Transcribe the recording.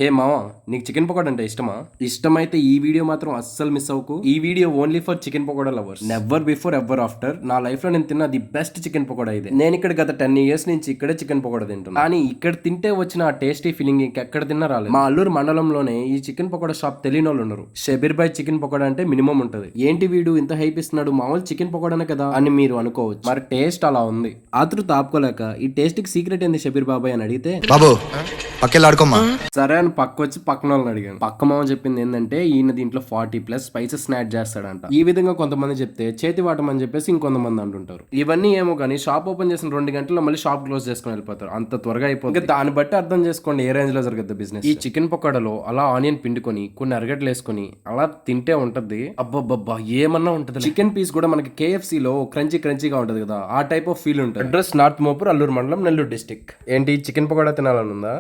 హే మావా, నీకు చికెన్ పకోడా అంటే ఇష్టమా? ఇష్టమైతే ఈ వీడియో మాత్రం అస్సలు మిస్ అవ్వకు. ఈ video only for chicken pakoda lovers. Never before ever after నా లైఫ్ లో నేను తిన్న ది బెస్ట్ చికెన్ పకోడా ఇదే. నేను ఇక్కడ గత 10 years నుంచి ఇక్కడే చికెన్ పకోడా తింటున్నా. కానీ ఇక్కడ తింటే వచ్చిన ఆ టేస్టీ ఫీలింగ్ ఇంకెక్కడ తిన్నా రాలేదు. మా అల్లూరు మండలంలోనే ఈ చికెన్ పకోడా షాప్ తెలియని వాళ్ళు ఉన్నారు. షబీర్ బాయ్ చికెన్ పకోడా అంటే మినిమం ఉంటది. ఏంటి వీడు ఇంత హైప్ ఇస్తున్నాడు, మామూలు చికెన్ పకోడానే కదా అని మీరు అనుకోవచ్చు. మరి టేస్ట్ అలా ఉంది. ఆతృత ఆపుకోలేక ఈ టేస్ట్ కి సీక్రెట్ ఏంది షబీర్ బాబాయ్ అని అడిగితే, బాబు పక్కెళ్ళాడుకోమ్మా సరే అని పక్క వచ్చి పక్కన వాళ్ళని అడిగాను. పక్క మామ చెప్పింది ఏంటంటే ఈయన దీంట్లో 40+ స్పైసెస్ యాడ్ చేస్తాడంట. ఈ విధంగా కొంతమంది చెప్తే చేతి వాటమని చెప్పేసి ఇంకొంతమంది అంటుంటారు. ఇవన్నీ ఏమో కానీ షాప్ ఓపెన్ చేసిన 2 గంటల్లో మళ్ళీ షాప్ క్లోజ్ చేసుకుని వెళ్ళిపోతారు. అంత త్వరగా అయిపోతుంది. దాన్ని బట్టి అర్థం చేసుకోండి ఏ రేంజ్ లో జరుగుతుంది బిజినెస్. ఈ చికెన్ పకోడాలో అలా ఆనియన్ పిండుకొని కొన్ని అరగడ్లు వేసుకొని అలా తింటే ఉంటది. అబ్బబ్బబ్బా ఏమన్నా ఉంటది. చికెన్ పీస్ కూడా మనకి KFC లో క్రంచీగా ఉంటది కదా, ఆ టైప్ ఆఫ్ ఫీల్ ఉంటుంది. అడ్రస్ నార్త్ మోపూర్, అల్లూరు మండలం, నెల్లూరు డిస్టిక్. ఏంటి చికెన్ పకోడా తినాలని ఉందా?